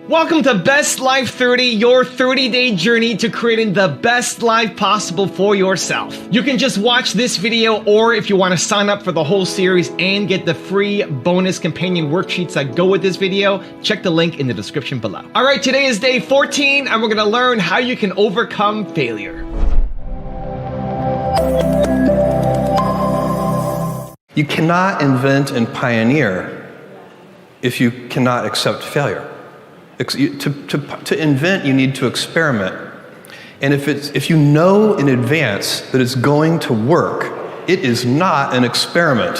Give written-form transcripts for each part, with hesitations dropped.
Welcome to Best Life 30, your 30-day journey to creating the best life possible for yourself. You can just watch this video, or if you want to sign up for the whole series and get the free bonus companion worksheets that go with this video, check the link in the description below. All right, today is day 14, and we're going to learn how you can overcome failure. You cannot invent and pioneer if you cannot accept failure. To invent, you need to experiment. And if you know in advance that it's going to work, it is not an experiment.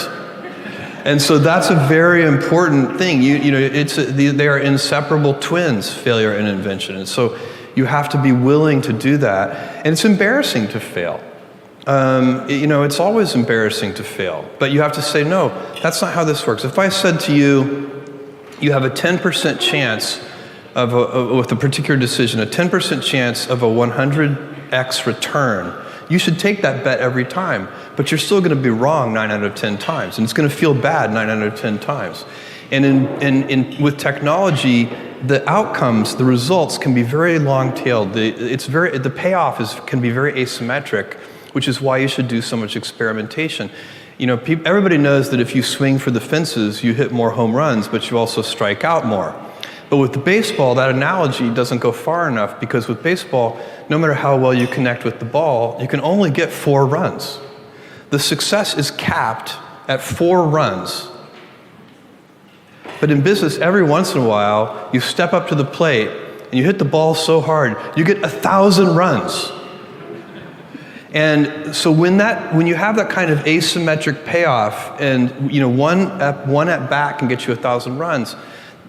And so that's a very important thing. They are inseparable twins, failure and invention. And so you have to be willing to do that. And it's embarrassing to fail. It's always embarrassing to fail. But you have to say, no, that's not how this works. If I said to you, you have a 10% chance with a particular decision, a 10% chance of a 100x return, you should take that bet every time, but you're still going to be wrong 9 out of 10 times, and it's going to feel bad 9 out of 10 times. And with technology, the outcomes, the results can be very long-tailed. The payoff can be very asymmetric, which is why you should do so much experimentation. Everybody knows that if you swing for the fences, you hit more home runs, but you also strike out more. But with the baseball, that analogy doesn't go far enough, because with baseball, no matter how well you connect with the ball, you can only get 4 runs. The success is capped at 4 runs. But in business, every once in a while, you step up to the plate and you hit the ball so hard, you get 1,000 runs. And so when you have that kind of asymmetric payoff, and one at bat can get you 1,000 runs,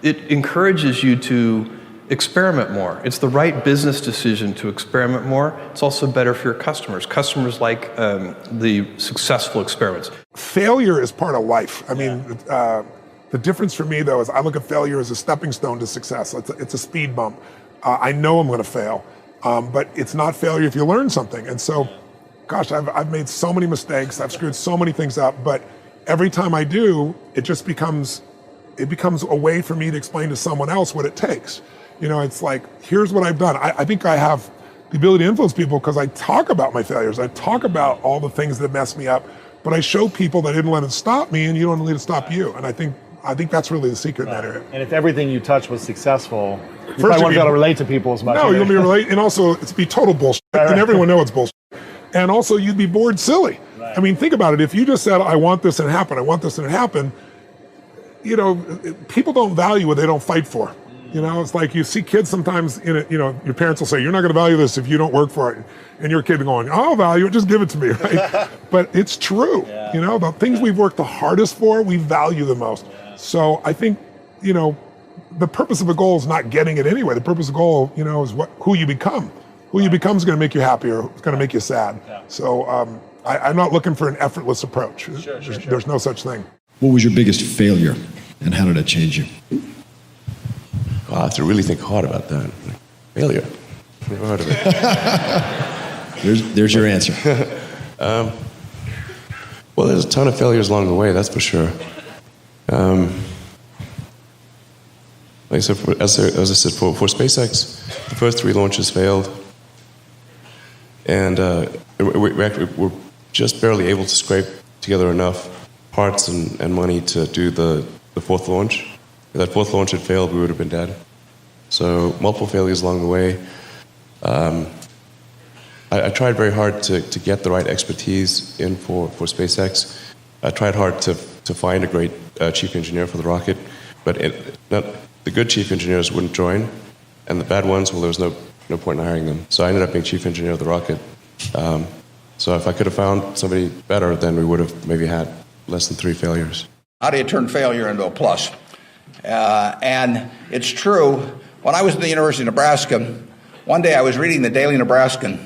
it encourages you to experiment more. It's the right business decision to experiment more. It's also better for your customers. Customers like the successful experiments. Failure is part of life. I mean, the difference for me, though, is I look at failure as a stepping stone to success. It's a speed bump. I know I'm going to fail, but it's not failure if you learn something. And so, gosh, I've made so many mistakes. I've screwed so many things up, but every time I do, it becomes a way for me to explain to someone else what it takes. It's like, here's what I've done. I think I have the ability to influence people because I talk about my failures. I talk about all the things that mess me up, but I show people that I didn't let it stop me, and you don't let it stop you. And I think that's really the secret in that area. And if everything you touch was successful, you probably won't be able to relate to people as much. No, you'll be relate, and also it'd be total bullshit, and everyone knows it's bullshit. And also you'd be bored silly. Right. I mean, think about it. If you just said, I want this and it happened, I want this and it happened, people don't value what they don't fight for. It's like you see kids sometimes your parents will say, you're not going to value this if you don't work for it. And your kid going, I'll value it, just give it to me, right? But it's true. Yeah. The things we've worked the hardest for, we value the most. Yeah. So I think, the purpose of a goal is not getting it anyway. The purpose of a goal, is who you become. Who you become is going to make you happy, or it's going to make you sad. Yeah. So I'm not looking for an effortless approach. Sure. There's no such thing. What was your biggest failure, and how did it change you? Well, I have to really think hard about that. Failure. Never heard of it. There's your answer. Well, there's a ton of failures along the way, that's for sure. Like I said, as I said, for SpaceX, the first 3 launches failed. And we're just barely able to scrape together enough parts and money to do the 4th launch. If that 4th launch had failed, we would have been dead. So multiple failures along the way. I tried very hard to get the right expertise in for SpaceX. I tried hard to find a great chief engineer for the rocket, but the good chief engineers wouldn't join, and the bad ones, well, there was no point in hiring them. So I ended up being chief engineer of the rocket. So if I could have found somebody better, then we would have maybe had less than 3 failures. How do you turn failure into a plus? And it's true. When I was at the University of Nebraska, one day I was reading the Daily Nebraskan,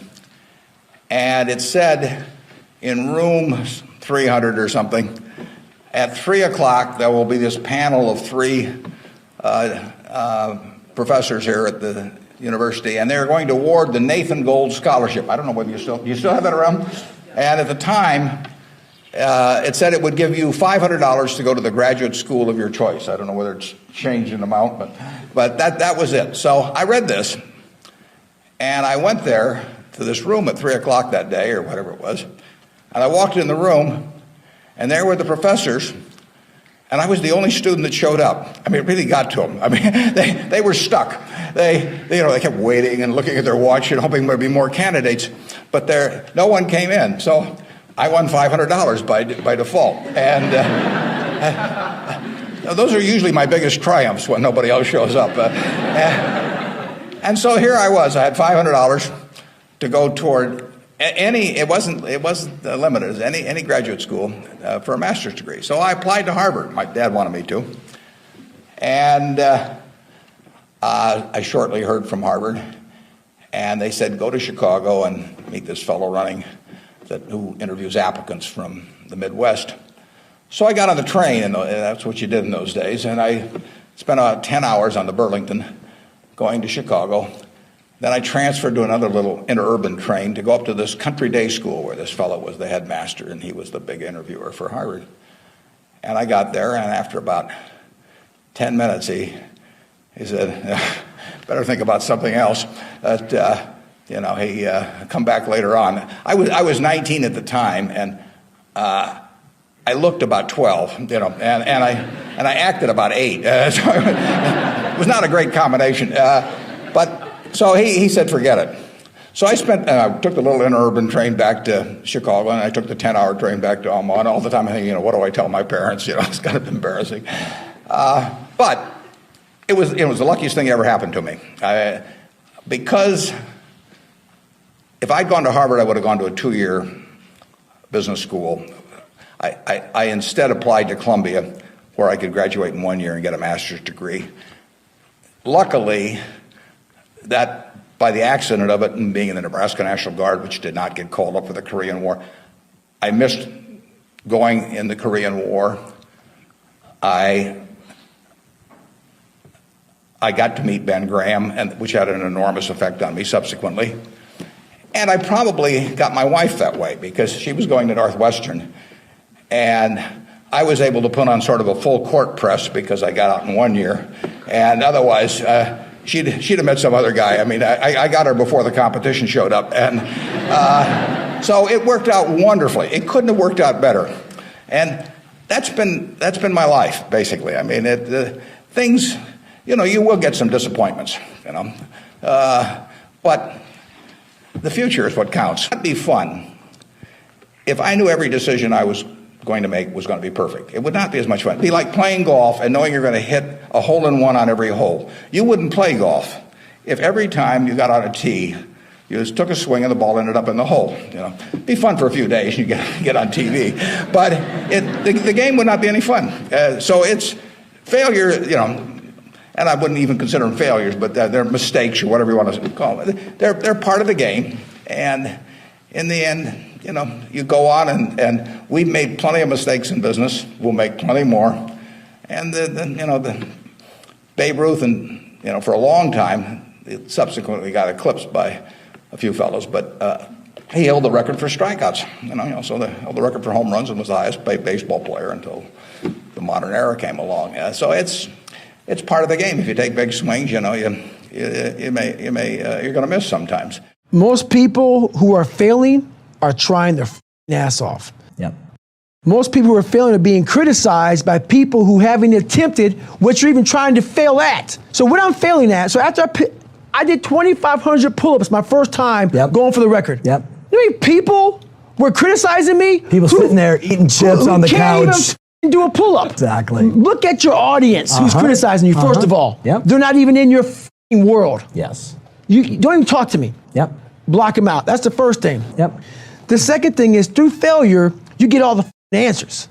and it said in room 300 or something, at 3 o'clock there will be this panel of 3 professors here at the university, and they're going to award the Nathan Gold Scholarship. I don't know whether do you still have that around? And at the time, it said it would give you $500 to go to the graduate school of your choice. I don't know whether it's changed in amount, but that was it. So I read this, and I went there to this room at 3 o'clock that day, or whatever it was, and I walked in the room, and there were the professors, and I was the only student that showed up. I mean, it really got to them. I mean, they were stuck. They kept waiting and looking at their watch and hoping there'd be more candidates, but no one came in. So I won $500 by default. And those are usually my biggest triumphs when nobody else shows up. And so here I was. I had $500 to go toward it wasn't limited as any graduate school for a master's degree. So I applied to Harvard. My dad wanted me to. And I shortly heard from Harvard, and they said, go to Chicago and meet this fellow who interviews applicants from the Midwest. So I got on the train, and that's what you did in those days, and I spent about 10 hours on the Burlington going to Chicago. Then I transferred to another little interurban train to go up to this country day school where this fellow was the headmaster, and he was the big interviewer for Harvard. And I got there, and after about 10 minutes, he said, better think about something else. He come back later on. I was 19 at the time, and I looked about 12, and I acted about 8. So it was not a great combination. So he said, forget it. So I took the little interurban train back to Chicago, and I took the 10-hour train back to Omaha, and all the time I'm thinking, what do I tell my parents? It's kind of embarrassing. But it was the luckiest thing that ever happened to me. Because if I'd gone to Harvard, I would have gone to a 2-year business school. I instead applied to Columbia, where I could graduate in 1 year and get a master's degree. Luckily, that by the accident of it and being in the Nebraska National Guard, which did not get called up for the Korean War, I missed going in the Korean War. I got to meet Ben Graham, which had an enormous effect on me subsequently. And I probably got my wife that way because she was going to Northwestern. And I was able to put on sort of a full court press because I got out in 1 year. And otherwise, she'd have met some other guy. I mean, I got her before the competition showed up. And so it worked out wonderfully. It couldn't have worked out better. And that's been my life, basically. I mean, things, you will get some disappointments, but the future is what counts. It'd be fun if I knew every decision I was going to make was going to be perfect. It would not be as much fun. It'd be like playing golf and knowing you're going to hit a hole-in-one on every hole. You wouldn't play golf if every time you got on a tee, you just took a swing and the ball ended up in the hole. It'd be fun for a few days. You get on TV, but the game would not be any fun. So it's failure, and I wouldn't even consider them failures, but they're mistakes or whatever you want to call them. They're part of the game, and in the end, you go on, and we've made plenty of mistakes in business. We'll make plenty more, and the Babe Ruth, and for a long time, it subsequently got eclipsed by a few fellows, but he held the record for strikeouts. So held the record for home runs and was the highest paid baseball player until the modern era came along. So it's part of the game. If you take big swings, you're going to miss sometimes. Most people who are failing are trying their ass off. Yep. Most people who are failing are being criticized by people who haven't attempted what you're even trying to fail at. So what I'm failing at, so after I did 2,500 pull-ups my first time going for the record. Yep. You know how many people were criticizing me? People sitting there eating chips on the couch. Can't even do a pull-up. Exactly. Look at your audience who's criticizing you, first of all. Yep. They're not even in your world. Yes. You don't even talk to me. Yep. Block them out. That's the first thing. Yep. The second thing is through failure, you get all the answers.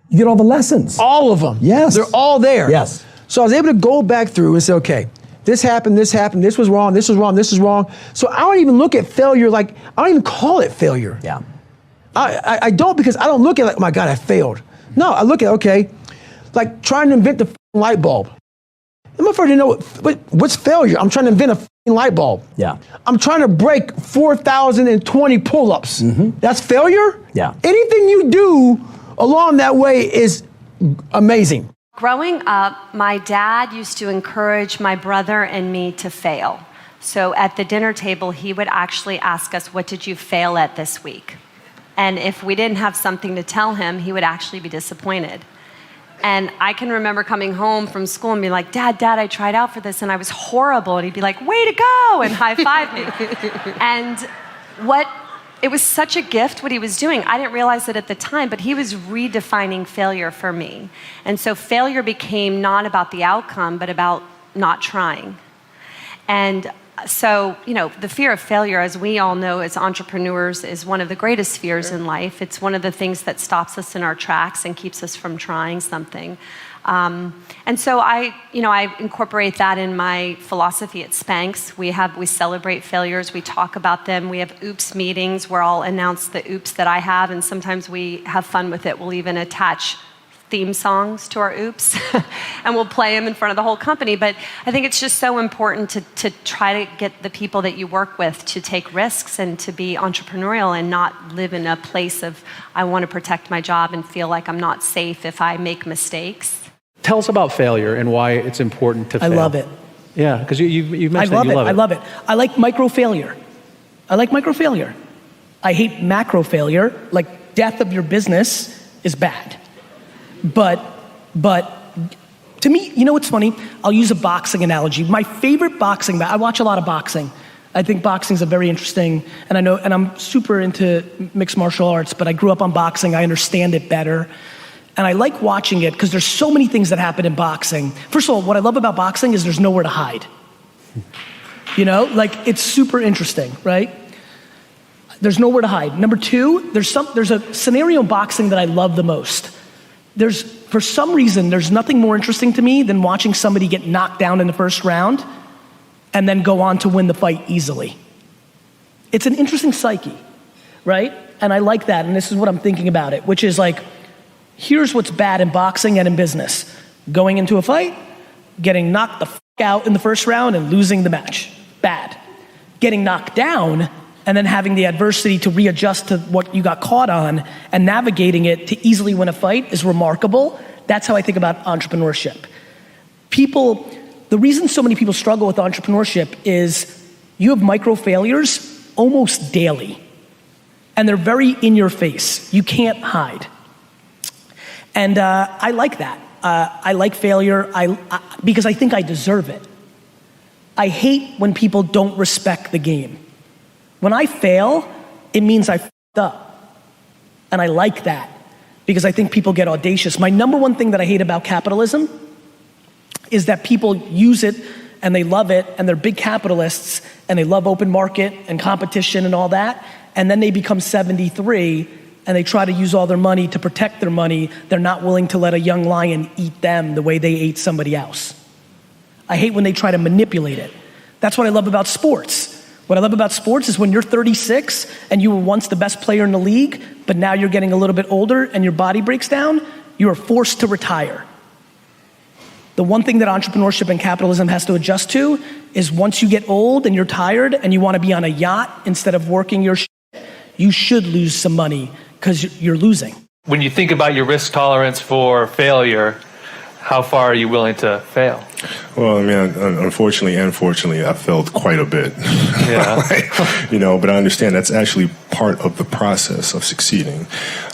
You get all the lessons. All of them. Yes. They're all there. Yes. So I was able to go back through and say, okay, this happened, this was wrong, this was wrong, this is wrong. So I don't even look at failure I don't even call it failure. Yeah. I don't, because I don't look at it like, oh my God, I failed. No, I look at, okay, like trying to invent the light bulb. I'm afraid to know what's failure. I'm trying to invent a f***ing light bulb. Yeah. I'm trying to break 4,020 pull-ups. That's failure? Yeah. Anything you do along that way is amazing. Growing up, my dad used to encourage my brother and me to fail. So at the dinner table, he would actually ask us, what did you fail at this week? And if we didn't have something to tell him, he would actually be disappointed. And I can remember coming home from school and being like, Dad, I tried out for this and I was horrible. And he'd be like, way to go, and high-five me. And it was such a gift what he was doing. I didn't realize it at the time, but he was redefining failure for me. And so failure became not about the outcome, but about not trying. And so, the fear of failure, as we all know as entrepreneurs, is one of the greatest fears in life. It's one of the things that stops us in our tracks and keeps us from trying something. And so I incorporate that in my philosophy at Spanx. We celebrate failures, we talk about them. We have oops meetings where I'll announce the oops that I have, and sometimes we have fun with it. We'll even attach theme songs to our oops and we'll play them in front of the whole company. But I think it's just so important to try to get the people that you work with to take risks and to be entrepreneurial and not live in a place of, I want to protect my job and feel like I'm not safe if I make mistakes. Tell us about failure and why it's important to fail. I love it. Yeah, because you mentioned that you love it. I love it. I like micro failure. I hate macro failure. Like, death of your business is bad. But to me, you know what's funny? I'll use a boxing analogy. My favorite boxing, I watch a lot of boxing. I think boxing is a very interesting, and I'm super into mixed martial arts, but I grew up on boxing. I understand it better. And I like watching it because there's so many things that happen in boxing. First of all, what I love about boxing is there's nowhere to hide. It's super interesting, right? There's nowhere to hide. Number two, there's a scenario in boxing that I love the most. For some reason, there's nothing more interesting to me than watching somebody get knocked down in the first round and then go on to win the fight easily. It's an interesting psyche, right? And I like that, and this is what I'm thinking about it, which is like, here's what's bad in boxing and in business. Going into a fight, getting knocked the f*** out in the first round and losing the match. Bad. Getting knocked down and then having the adversity to readjust to what you got caught on and navigating it to easily win a fight is remarkable. That's how I think about entrepreneurship. The reason so many people struggle with entrepreneurship is you have micro failures almost daily. And they're very in your face. You can't hide. And I like that. I like failure because I think I deserve it. I hate when people don't respect the game. When I fail, it means I f***ed up. And I like that because I think people get audacious. My number one thing that I hate about capitalism is that people use it and they love it and they're big capitalists and they love open market and competition and all that. And then they become 73 and they try to use all their money to protect their money. They're not willing to let a young lion eat them the way they ate somebody else. I hate when they try to manipulate it. That's what I love about sports. What I love about sports is when you're 36 and you were once the best player in the league, but now you're getting a little bit older and your body breaks down, you are forced to retire. The one thing that entrepreneurship and capitalism has to adjust to is once you get old and you're tired and you want to be on a yacht instead of working your shit, you should lose some money because you're losing. When you think about your risk tolerance for failure, how far are you willing to fail? Well, I mean, unfortunately and fortunately, I failed quite a bit. Yeah. But I understand that's actually part of the process of succeeding.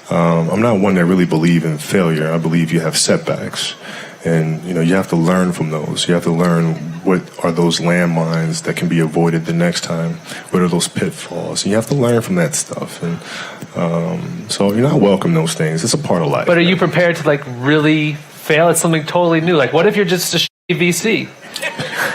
I'm not one that really believe in failure. I believe you have setbacks. And, you have to learn from those. You have to learn what are those landmines that can be avoided the next time. What are those pitfalls? And you have to learn from that stuff. And so, I welcome those things. It's a part of life. But are you prepared to, really fail at something totally new? Like, what if you're just a shitty VC?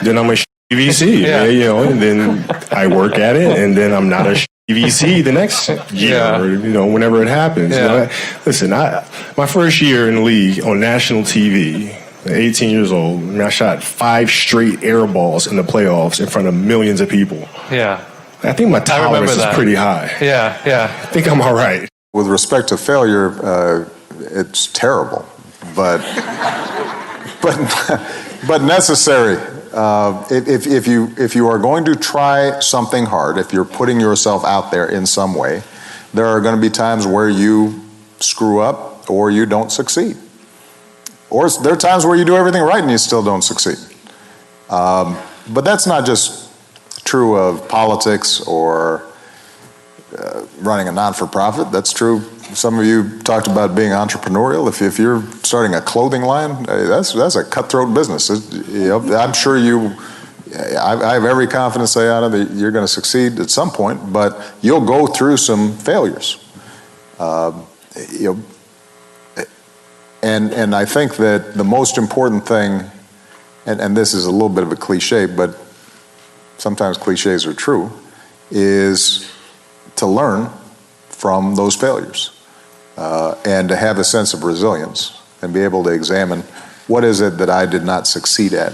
Then I'm a shitty VC, yeah. And then I work at it, and then I'm not a shitty VC the next year, or, whenever it happens. Yeah. Listen, my first year in the league on national TV, 18 years old, I shot 5 straight air balls in the playoffs in front of millions of people. Yeah. I think my tolerance is pretty high. Yeah. I think I'm all right. With respect to failure, it's terrible. But but necessary. If you are going to try something hard, if you're putting yourself out there in some way, there are going to be times where you screw up or you don't succeed. Or there are times where you do everything right and you still don't succeed. But that's not just true of politics or running a non-for-profit. That's true. Some of you talked about being entrepreneurial. If you're starting a clothing line, that's a cutthroat business. I'm sure I have every confidence, Ayana, that you're going to succeed at some point, but you'll go through some failures. And I think that the most important thing, and this is a little bit of a cliche, but sometimes cliches are true, is to learn from those failures and to have a sense of resilience and be able to examine what is it that I did not succeed at,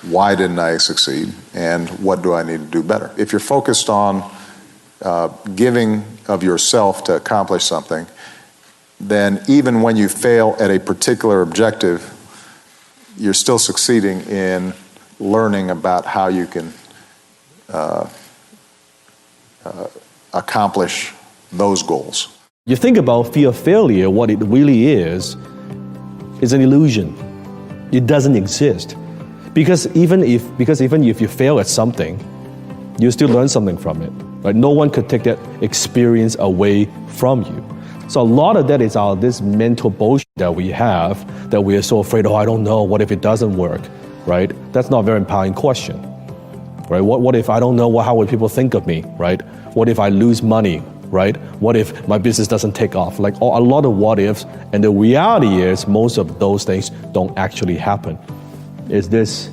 why didn't I succeed, and what do I need to do better. If you're focused on giving of yourself to accomplish something, then even when you fail at a particular objective, you're still succeeding in learning about how you can accomplish those goals. You think about fear of failure, what it really is an illusion. It doesn't exist. Because even if you fail at something, you still learn something from it. Right? No one could take that experience away from you. So a lot of that is this mental bullshit that we have, that we are so afraid, I don't know, what if it doesn't work, right? That's not a very empowering question, right? What if I don't know, how would people think of me, right? What if I lose money, right? What if my business doesn't take off? Like a lot of what ifs, and the reality is most of those things don't actually happen. It's this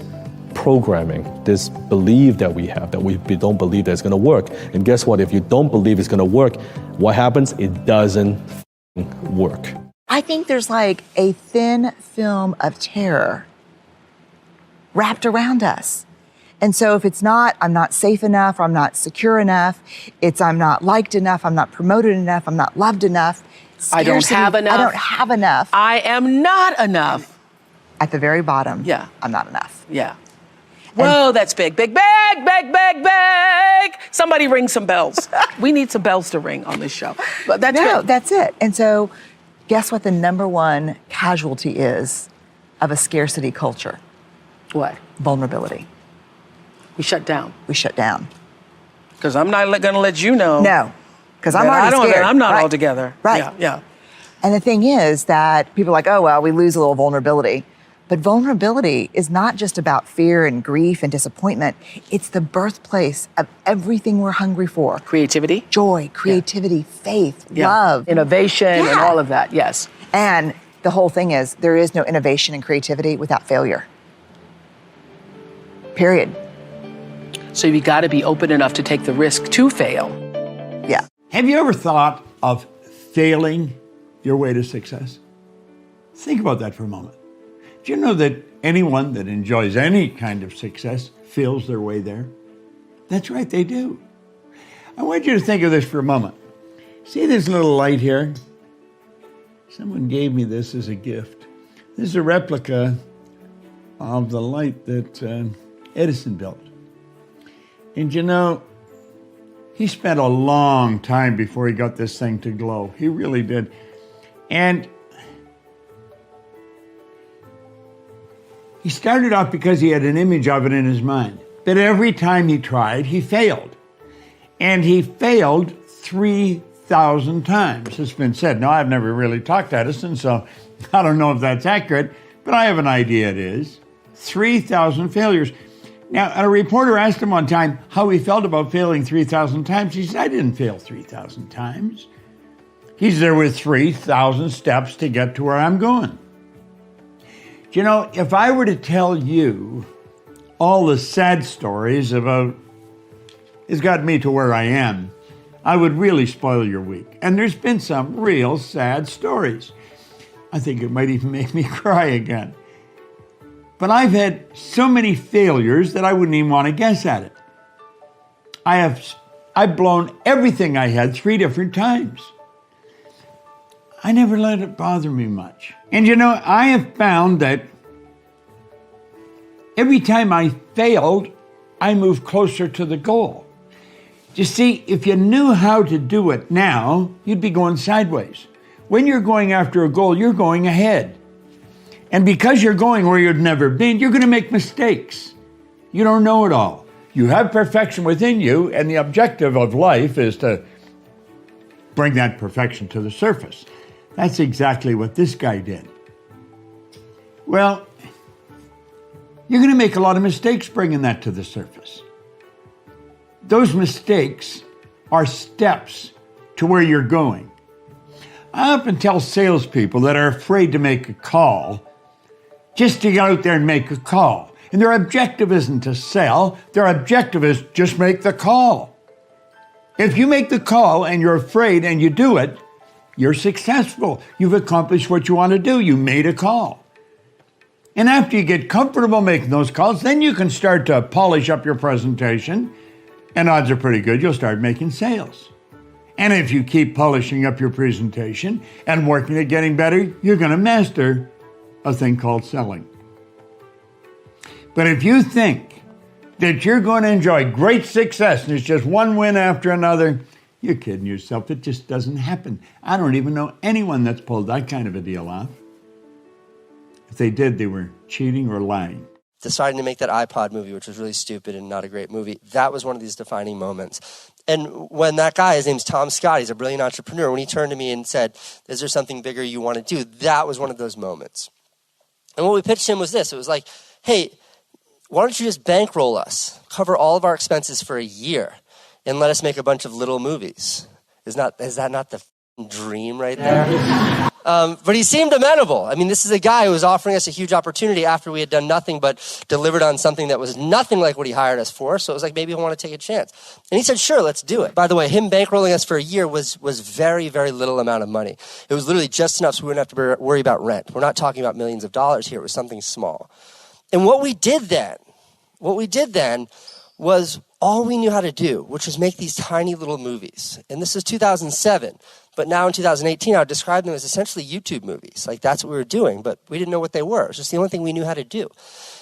programming, this belief that we have, that we don't believe that it's gonna work. And guess what? If you don't believe it's gonna work, what happens? It doesn't work. I think there's like a thin film of terror wrapped around us. And so if it's not, I'm not safe enough, or I'm not secure enough, I'm not liked enough, I'm not promoted enough, I'm not loved enough. I don't have enough. I don't have enough. I am not enough. At the very bottom, yeah, I'm not enough. Yeah. Whoa, that's big. Big, big, big, big, big. Somebody ring some bells. We need some bells to ring on this show. But that's big. That's it. And so guess what the number one casualty is of a scarcity culture? What? Vulnerability. We shut down. We shut down. Because I'm not going to let you know. No, because I'm already scared. I'm not right. all together. Right. Yeah. And the thing is that people are like, oh, well, we lose a little vulnerability. But vulnerability is not just about fear and grief and disappointment. It's the birthplace of everything we're hungry for. Creativity. Joy, creativity, faith, love. Innovation and all of that, yes. And the whole thing is there is no innovation and creativity without failure. Period. So you got to be open enough to take the risk to fail. Yeah. Have you ever thought of failing your way to success? Think about that for a moment. Do you know that anyone that enjoys any kind of success feels their way there? That's right, they do. I want you to think of this for a moment. See this little light here? Someone gave me this as a gift. This is a replica of the light that Edison built. And you know, he spent a long time before he got this thing to glow. He really did. And he started off because he had an image of it in his mind. But every time he tried, he failed. And he failed 3,000 times, it's been said. Now, I've never really talked to Edison, so I don't know if that's accurate, but I have an idea it is. 3,000 failures. Now, a reporter asked him one time how he felt about failing 3,000 times. He said, I didn't fail 3,000 times. He's there with 3,000 steps to get to where I'm going. You know, if I were to tell you all the sad stories about it's got me to where I am, I would really spoil your week. And there's been some real sad stories. I think it might even make me cry again. But I've had so many failures that I wouldn't even want to guess at it. I've blown everything I had 3 different times. I never let it bother me much. And you know, I have found that Every time I failed, I moved closer to the goal. You see, if you knew how to do it now, you'd be going sideways. When you're going after a goal, you're going ahead. And because you're going where you've never been, you're going to make mistakes. You don't know it all. You have perfection within you, and the objective of life is to bring that perfection to the surface. That's exactly what this guy did. Well, you're going to make a lot of mistakes bringing that to the surface. Those mistakes are steps to where you're going. I often tell salespeople that are afraid to make a call just to get out there and make a call. And their objective isn't to sell. Their objective is just make the call. If you make the call and you're afraid and you do it, you're successful. You've accomplished what you want to do. You made a call. And after you get comfortable making those calls, then you can start to polish up your presentation, and odds are pretty good you'll start making sales. And if you keep polishing up your presentation and working at getting better, you're going to master a thing called selling. But if you think that you're going to enjoy great success and it's just one win after another, you're kidding yourself. It just doesn't happen. I don't even know anyone that's pulled that kind of a deal off. If they did, they were cheating or lying. Deciding to make that iPod movie, which was really stupid and not a great movie, that was one of these defining moments. And when that guy, his name's Tom Scott, he's a brilliant entrepreneur, when he turned to me and said, is there something bigger you want to do? That was one of those moments. And what we pitched him was this. It was like, hey, why don't you just bankroll us, cover all of our expenses for a year, and let us make a bunch of little movies? Is that not the dream right there? But he seemed amenable. I mean, this is a guy who was offering us a huge opportunity after we had done nothing but delivered on something that was nothing like what he hired us for. So it was like, maybe I want to take a chance. And he said, sure, let's do it. By the way, him bankrolling us for a year was very, very little amount of money. It was literally just enough so we wouldn't have to worry about rent. We're not talking about millions of dollars here. It was something small. And what we did then was all we knew how to do, which was make these tiny little movies. And this is 2007. But now in 2018, I would describe them as essentially YouTube movies. Like, that's what we were doing, but we didn't know what they were. It was just the only thing we knew how to do.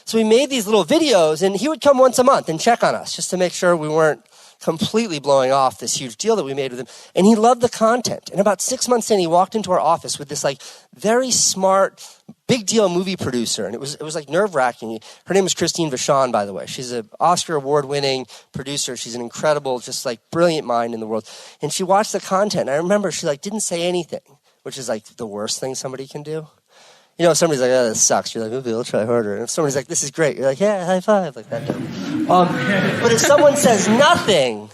So we made these little videos, and he would come once a month and check on us just to make sure we weren't completely blowing off this huge deal that we made with him. And he loved the content. And about 6 months in, he walked into our office with this like very smart, big deal movie producer. And it was like nerve-wracking. Her name was Christine Vachon, by the way. She's an Oscar award-winning producer. She's an incredible, just like brilliant mind in the world. And she watched the content. And I remember she like didn't say anything, which is like the worst thing somebody can do. You know, if somebody's like, oh, this sucks, you're like, maybe I'll try harder. And if somebody's like, this is great, you're like, yeah, high five, like that. But if someone says nothing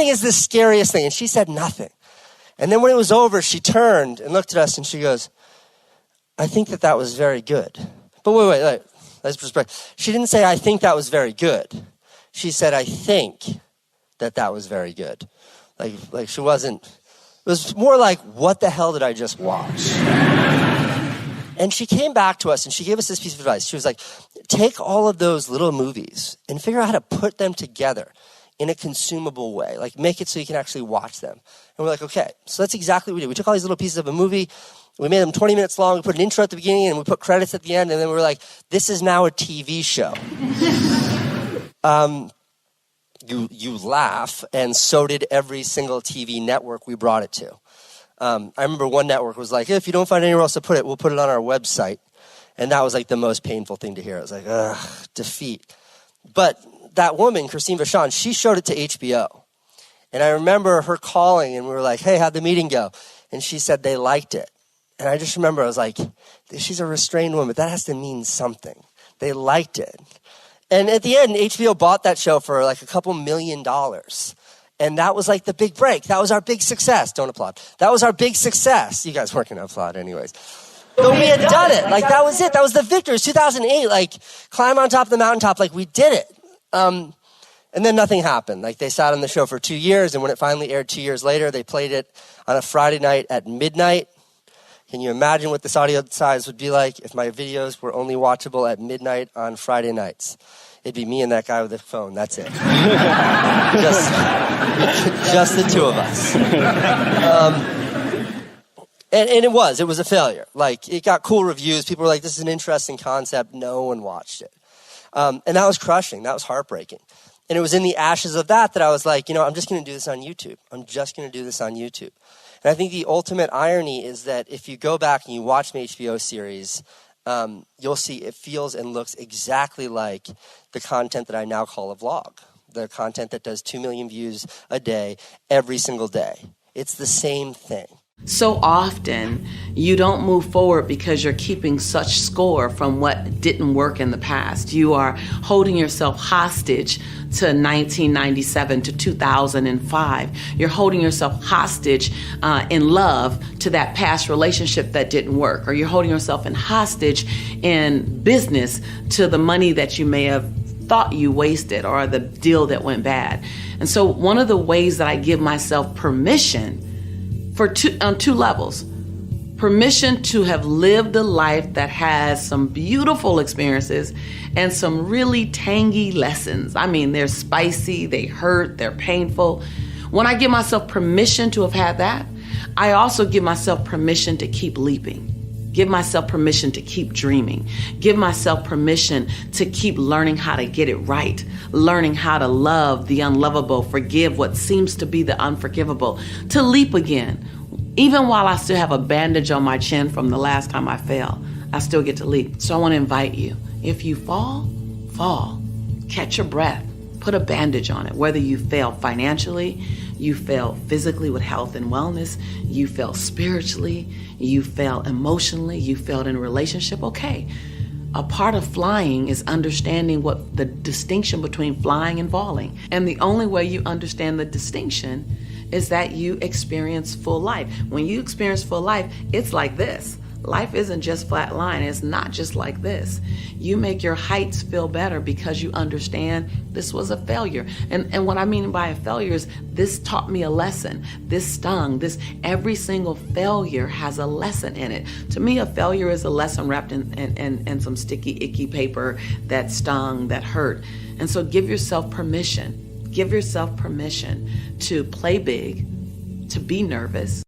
is the scariest thing. And she said nothing. And then when it was over, she turned and looked at us and she goes, I think that was very good. But wait, let's respect. She didn't say, I think that was very good. She said, I think that was very good. Like she wasn't, it was more like, what the hell did I just watch? And she came back to us and she gave us this piece of advice. She was like, take all of those little movies and figure out how to put them together in a consumable way. Like, make it so you can actually watch them. And we're like, okay. So that's exactly what we did. We took all these little pieces of a movie, we made them 20 minutes long, we put an intro at the beginning, and we put credits at the end, and then we were like, this is now a TV show. You laugh, and so did every single TV network we brought it to. I remember one network was like, if you don't find anywhere else to put it, we'll put it on our website. And that was like the most painful thing to hear. It was like, ugh, defeat. But that woman, Christine Vachon, she showed it to HBO. And I remember her calling and we were like, hey, how'd the meeting go? And she said they liked it. And I just remember I was like, she's a restrained woman. That has to mean something. They liked it. And at the end, HBO bought that show for like a couple $1 million. And that was like the big break. That was our big success. Don't applaud. That was our big success. You guys weren't going to applaud anyways. But we had done it. Like, that was it. That was the victory. It was 2008. Like, climb on top of the mountaintop. Like, we did it. And then nothing happened. Like, they sat on the show for 2 years. And when it finally aired 2 years later, they played it on a Friday night at midnight. Can you imagine what this audio size would be like if my videos were only watchable at midnight on Friday nights? It'd be me and that guy with the phone. That's it. just the two of us. And it was a failure. Like, it got cool reviews. People were like, this is an interesting concept. No one watched it. And that was crushing. That was heartbreaking. And it was in the ashes of that I was like, I'm just going to do this on YouTube. I'm just going to do this on YouTube. And I think the ultimate irony is that if you go back and you watch the HBO series, you'll see it feels and looks exactly like the content that I now call a vlog. The content that does 2 million views a day, every single day. It's the same thing. So often, you don't move forward because you're keeping such score from what didn't work in the past. You are holding yourself hostage to 1997 to 2005. You're holding yourself hostage in love to that past relationship that didn't work. Or you're holding yourself in hostage in business to the money that you may have thought you wasted or the deal that went bad. And so one of the ways that I give myself permission on two levels. Permission to have lived a life that has some beautiful experiences and some really tangy lessons. I mean, they're spicy, they hurt, they're painful. When I give myself permission to have had that, I also give myself permission to keep leaping. Give myself permission to keep dreaming. Give myself permission to keep learning how to get it right. Learning how to love the unlovable, forgive what seems to be the unforgivable, to leap again. Even while I still have a bandage on my chin from the last time I fell, I still get to leap. So I want to invite you. If you fall, fall. Catch your breath. Put a bandage on it. Whether you fail financially, you fail physically with health and wellness, you fail spiritually, you fail emotionally, you failed in a relationship, okay. A part of flying is understanding what the distinction between flying and falling. And the only way you understand the distinction is that you experience full life. When you experience full life, it's like this. Life isn't just flat line. It's not just like this. You make your heights feel better because you understand this was a failure. And what I mean by a failure is this taught me a lesson. This stung. Every single failure has a lesson in it. To me, a failure is a lesson wrapped in some sticky, icky paper that stung, that hurt. And so give yourself permission. Give yourself permission to play big, to be nervous,